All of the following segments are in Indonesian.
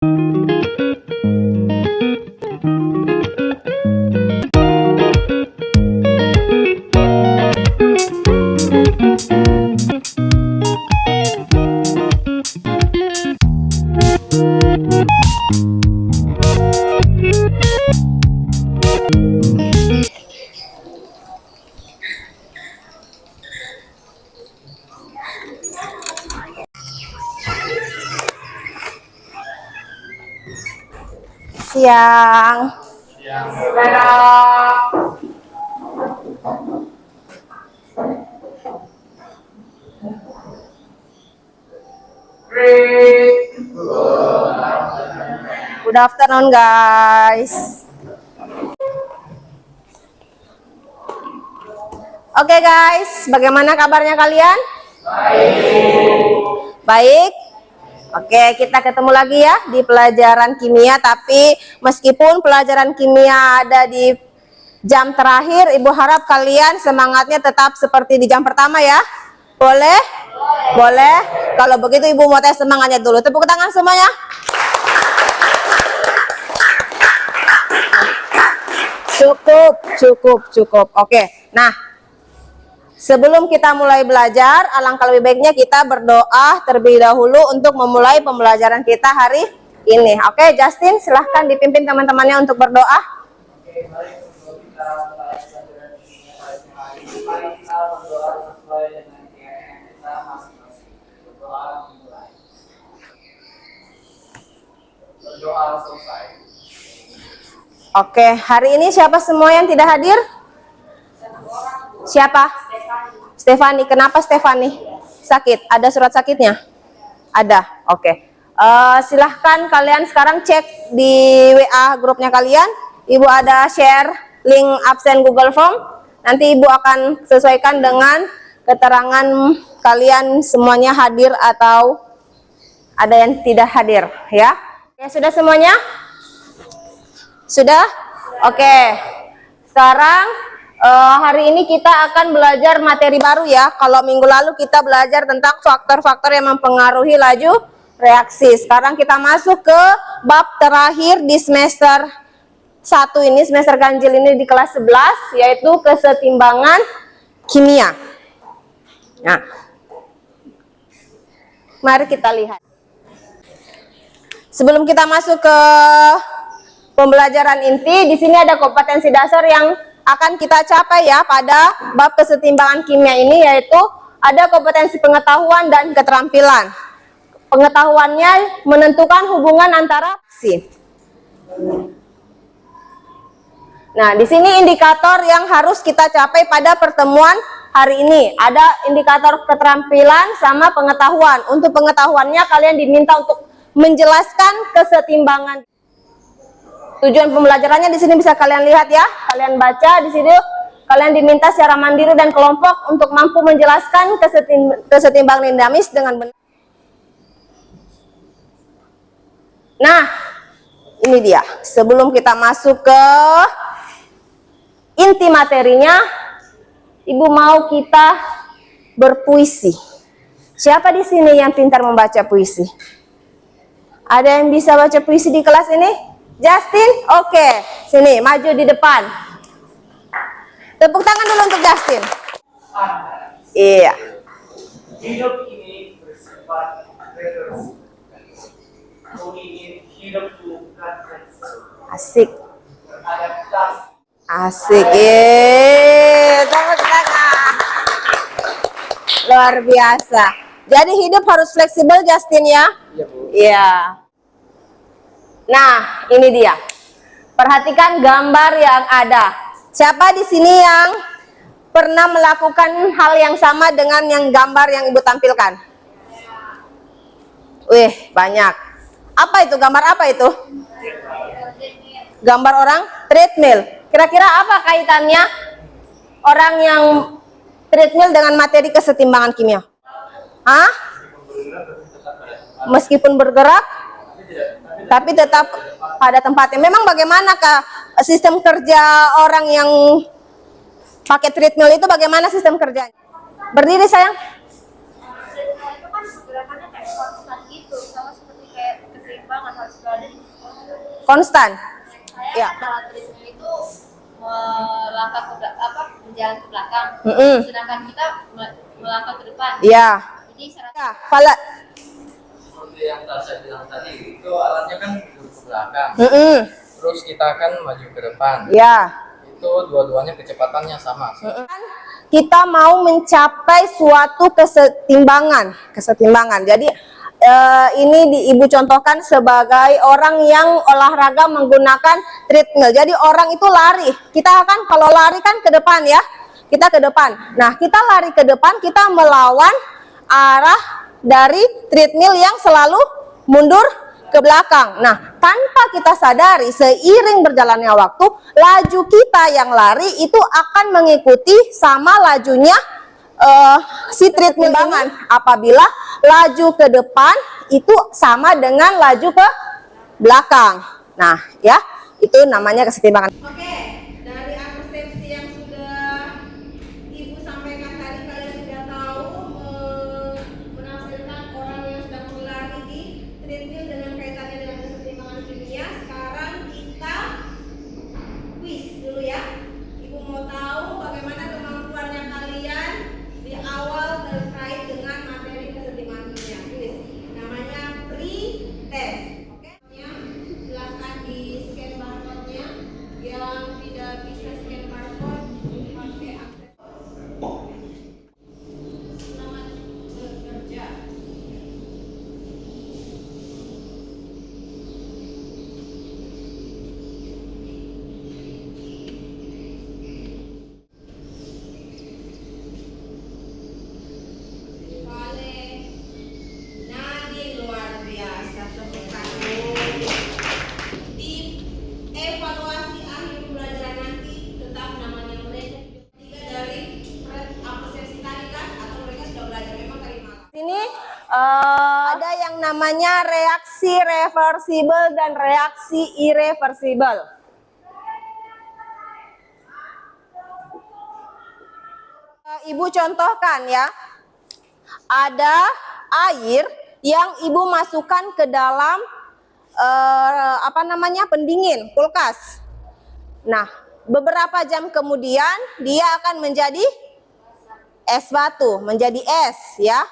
Siang. Good afternoon, guys. Oke, guys, bagaimana kabarnya kalian? Baik. Oke, kita ketemu lagi ya di pelajaran kimia, tapi meskipun pelajaran kimia ada di jam terakhir, Ibu harap kalian semangatnya tetap seperti di jam pertama ya. Boleh? Boleh. Kalau begitu Ibu mau tes semangatnya dulu. Tepuk tangan semuanya. Cukup. Oke. Nah, sebelum kita mulai belajar, alangkah lebih baiknya kita berdoa terlebih dahulu untuk memulai pembelajaran kita hari ini. Oke, Justin, silahkan dipimpin teman-temannya untuk berdoa. Oke, hari ini siapa semua yang tidak hadir? Siapa? Stefani. Kenapa Stefani? Sakit? Ada surat sakitnya? Ada. Oke. Silahkan kalian sekarang cek di WA grupnya kalian. Ibu ada share link absen Google Form. Nanti Ibu akan sesuaikan dengan keterangan kalian semuanya hadir atau ada yang tidak hadir, ya. Ya, sudah semuanya? Sudah? Oke. Sekarang hari ini kita akan belajar materi baru ya. Kalau minggu lalu kita belajar tentang faktor-faktor yang mempengaruhi laju reaksi. Sekarang kita masuk ke bab terakhir di semester 1 ini, semester ganjil ini di kelas 11, yaitu kesetimbangan kimia. Nah, mari kita lihat. Sebelum kita masuk ke pembelajaran inti, di sini ada kompetensi dasar yang akan kita capai ya pada bab kesetimbangan kimia ini, yaitu ada kompetensi pengetahuan dan keterampilan. Pengetahuannya menentukan hubungan antara aksi. Nah, di sini indikator yang harus kita capai pada pertemuan hari ini. Ada indikator keterampilan sama pengetahuan. Untuk pengetahuannya kalian diminta untuk menjelaskan kesetimbangan. Tujuan pembelajarannya di sini bisa kalian lihat ya. Kalian baca di sini. Kalian diminta secara mandiri dan kelompok untuk mampu menjelaskan kesetimbangan dinamis dengan benar. Nah, ini dia. Sebelum kita masuk ke inti materinya, Ibu mau kita berpuisi. Siapa di sini yang pintar membaca puisi? Ada yang bisa baca puisi di kelas ini? Justin? Oke. Sini, maju di depan. Tepuk tangan dulu untuk Justin. Iya. Hidup ini bersifat reversi. Kau ingin hidup bukan Asik. beradaptasi. Asik. Tepuk tangan. Luar biasa. Jadi hidup harus fleksibel, Justin ya? Iya, Bu. Iya. Nah, ini dia. Perhatikan gambar yang ada. Siapa di sini yang pernah melakukan hal yang sama dengan yang gambar yang Ibu tampilkan? Wih, banyak. Apa itu? Gambar apa itu? Gambar orang treadmill. Kira-kira apa kaitannya orang yang treadmill dengan materi kesetimbangan kimia? Hah? Meskipun bergerak, tapi tetap pada tempatnya. Memang bagaimanakah sistem kerja orang yang pakai treadmill itu, bagaimana sistem kerjanya? Berdiri sayang. Itu kan gerakannya kayak konstan gitu, sama seperti kayak keseimbangan keseimbangan harus berada di konstan. saya Ya. kalau treadmill itu melangkah ke berjalan ke belakang, sedangkan kita melangkah ke depan. Ya. Jadi Ya, Fala. Seperti yang saya bilang tadi, itu alatnya kan mundur ke belakang, terus kita akan maju ke depan. Ya. Itu dua-duanya kecepatannya sama. Kita mau mencapai suatu kesetimbangan. Jadi ini Ibu contohkan sebagai orang yang olahraga menggunakan treadmill. Jadi orang itu lari. Kita akan kalau lari kan ke depan ya. Kita ke depan. Nah, kita lari ke depan, kita melawan arah dari treadmill yang selalu mundur ke belakang. Nah, tanpa kita sadari, seiring berjalannya waktu, laju kita yang lari itu akan mengikuti sama lajunya si treadmill ini. Apabila laju ke depan itu sama dengan laju ke belakang. Nah, ya, itu namanya kesetimbangan. Oke, dari persepsi yang sudah Ibu sampaikan tadi, kalian sudah tahu menafsirkan orang yang sedang berlari di treadmill dengan kaitannya dengan kesetimbangan kimia. Sekarang kita quiz dulu ya. Ibu mau tahu bagaimana kemampuannya kalian di awal terkait dengan materi kesetimbangan kimia. Quiz. Namanya pre-test. Oke? Silakan di scan barcode-nya. Yang tidak bisa scan barcode pakai akses. Selamat bekerja. Vale. Nadine luar biasa, tepuk tangan. Di evaluasi akhir pembelajaran nanti tetap namanya mereka tiga dari apresiasi tadi kan, atau mereka sudah belajar memang dari malam. Ini ada yang namanya reaksi reversibel dan reaksi irreversibel. Ibu contohkan ya. Ada air yang Ibu masukkan ke dalam pendingin, kulkas. Nah, beberapa jam kemudian dia akan menjadi es batu, menjadi es ya.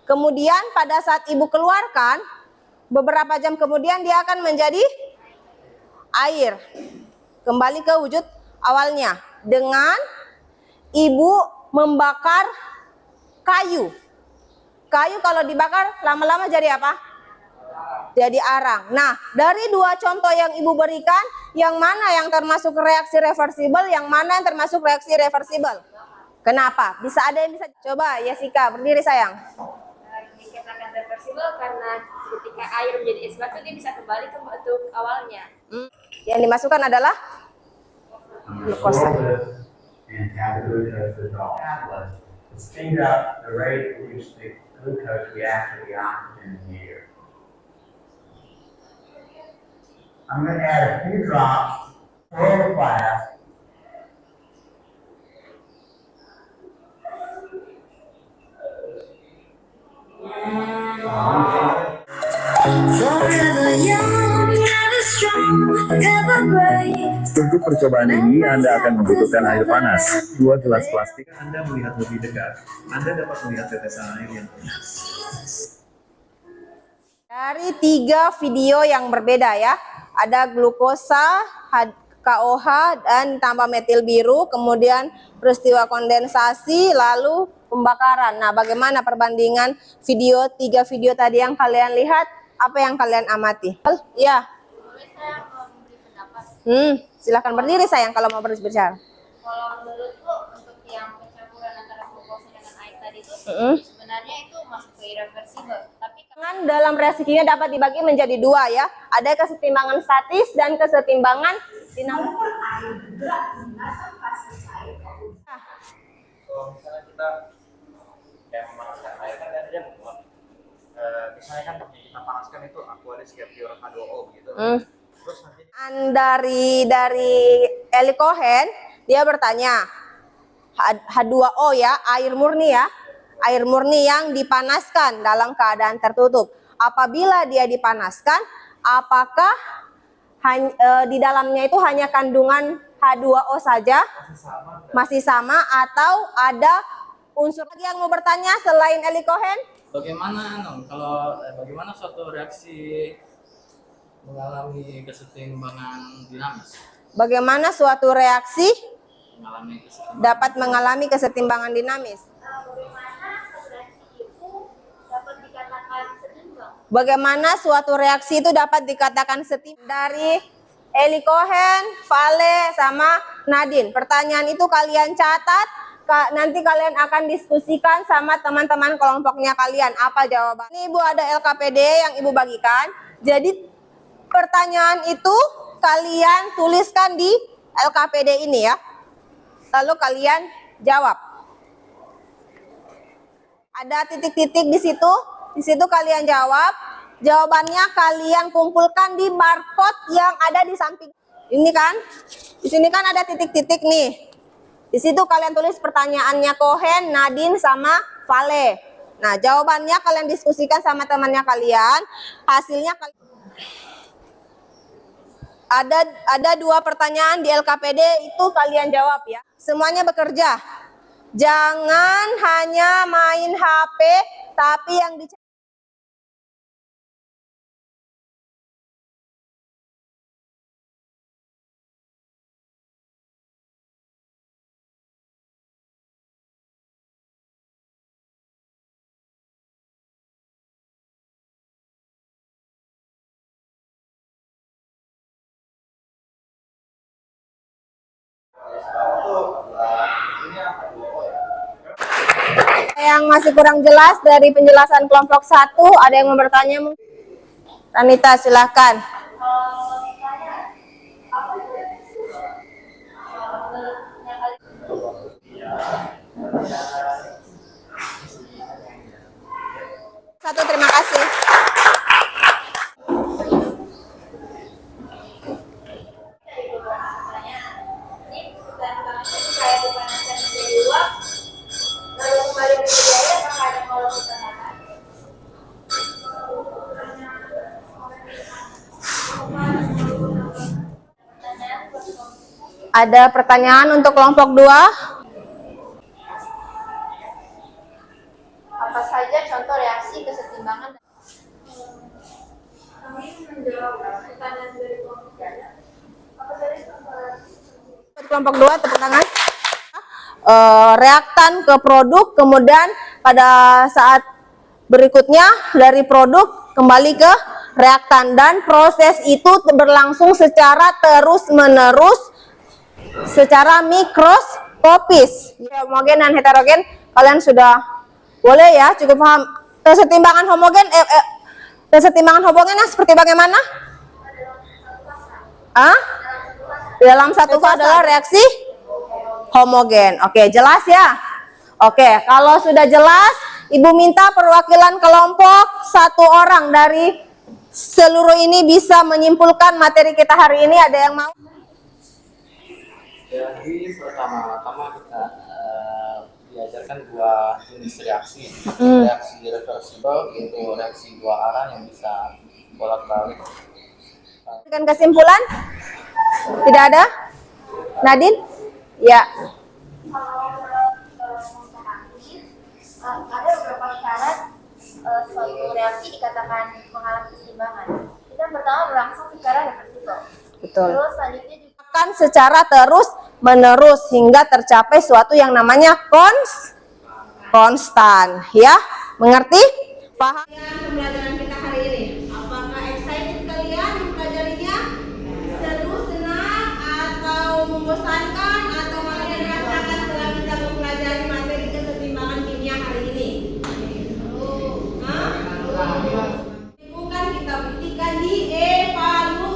Kemudian pada saat Ibu keluarkan, beberapa jam kemudian dia akan menjadi air. Kembali ke wujud awalnya dengan Ibu membakar kayu. Kayu kalau dibakar lama-lama jadi apa? Jadi arang. Nah, dari dua contoh yang Ibu berikan, yang mana yang termasuk reaksi reversibel, yang mana yang termasuk reaksi reversibel? Kenapa? Bisa ada yang bisa coba, Jessica, berdiri sayang. dikatakan reversibel karena ketika air menjadi es batu dia bisa kembali ke bentuk awalnya. Yang dimasukkan adalah glukosa. And have glucose withdrawal catalyst to speed up the rate at which the glucose reacts with the oxygen in the air. I'm going to add a few drops for the class. Forever young, never strong, never brave. Untuk percobaan ini, Anda akan membutuhkan air panas, 2 gelas plastik. Anda melihat lebih dekat, Anda dapat melihat tetesan air yang Dari 3 video yang berbeda ya. Ada glukosa, KOH, dan tambah metil biru, kemudian peristiwa kondensasi, lalu pembakaran. Nah, bagaimana perbandingan 3 video tadi yang kalian lihat? Apa yang kalian amati? Ya. Boleh saya memberi pendapat? Silakan berdiri sayang kalau mau berbicara. Kalau menurutku untuk yang pencampuran antara glukosa dengan air tadi itu sebenarnya itu masuk ke irreversible. Tapi Dalam reaksi kimia dapat dibagi menjadi 2 ya. Ada kesetimbangan statis dan kesetimbangan dinamis. Kalau misalnya kita kayak memanaskan air kan dia menguap. Misalnya kan kita panaskan itu aqueous pure H2O gitu. Terus nanti Dari Eli Cohen, dia bertanya H2O ya, air murni ya. Air murni yang dipanaskan dalam keadaan tertutup. Apabila dia dipanaskan, apakah di dalamnya itu hanya kandungan H2O saja, masih sama, atau ada unsur lagi yang mau bertanya selain Eli Cohen? Bagaimana suatu reaksi mengalami kesetimbangan dinamis? Bagaimana suatu reaksi dapat mengalami kesetimbangan dinamis? Bagaimana suatu reaksi itu dapat dikatakan setimbang? Dari Eli Cohen, Vale, sama Nadine. Pertanyaan itu kalian catat, nanti kalian akan diskusikan sama teman-teman kelompoknya kalian. Apa jawaban? Ini Ibu ada LKPD yang Ibu bagikan. Jadi pertanyaan itu kalian tuliskan di LKPD ini ya. Lalu kalian jawab. Ada titik-titik di situ. Di situ kalian jawab. Jawabannya kalian kumpulkan di barcode yang ada di samping. Ini kan? Di sini kan ada titik-titik nih. Di situ kalian tulis pertanyaannya Cohen, Nadine, sama Vale. Nah, jawabannya kalian diskusikan sama temannya kalian. Hasilnya ada 2 pertanyaan di LKPD, itu kalian jawab ya. Semuanya bekerja. Jangan hanya main HP, tapi yang dicari. Yang masih kurang jelas dari penjelasan kelompok 1, ada yang mau bertanya? Ranita, silahkan. Satu, terima kasih. Ada pertanyaan untuk kelompok 2? Apa saja contoh reaksi kesetimbangan? Kelompok 2, tepuk tangan. Reaktan ke produk, kemudian pada saat berikutnya dari produk kembali ke reaktan, dan proses itu berlangsung secara terus-menerus secara mikroskopis. Homogen dan heterogen kalian sudah boleh ya, cukup paham. Kesetimbangan homogen kesetimbangan homogennya seperti bagaimana? Dalam satu fase adalah reaksi homogen. Oke, jelas ya? Oke, kalau sudah jelas, Ibu minta perwakilan kelompok 1 orang dari seluruh ini bisa menyimpulkan materi kita hari ini. Ada yang mau? Jadi pertama-tama kita diajarkan 2 jenis reaksi. Reaksi reversibel, yaitu reaksi 2 arah yang bisa bolak-balik. Dengan kesimpulan? Tidak ada? Nadine? Ya. Ada beberapa syarat suatu reaksi dikatakan mengalami kesetimbangan. Yang pertama berlangsung secara reversibel. Betul. Terus selanjutnya juga Akan secara terus-menerus hingga tercapai suatu yang namanya konstan. Ya, mengerti? Paham? Pembelajaran kita hari ini. Apakah excited kalian mempelajarinya? Seru, senang, atau membosankan, atau malah dirasakan setelah kita mempelajari materi kesetimbangan kimia hari ini? Bukan, kita buktikan di evaluasi.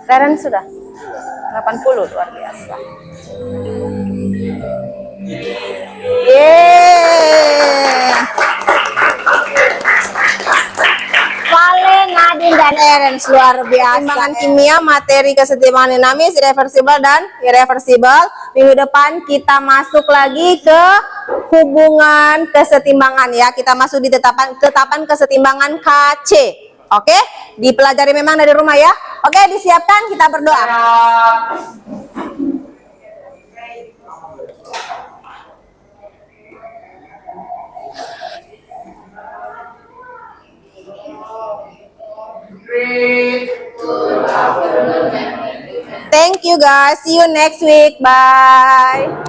Karen sudah 80, luar biasa. Yeay. Parents luar biasa. Kesetimbangan kimia, materi kesetimbangan dinamis, irreversible dan irreversible. Minggu depan kita masuk lagi ke hubungan kesetimbangan ya. Kita masuk di tetapan kesetimbangan KC. Oke, dipelajari memang dari rumah ya. Oke, disiapkan, kita berdoa. Thank you guys. See you next week. Bye.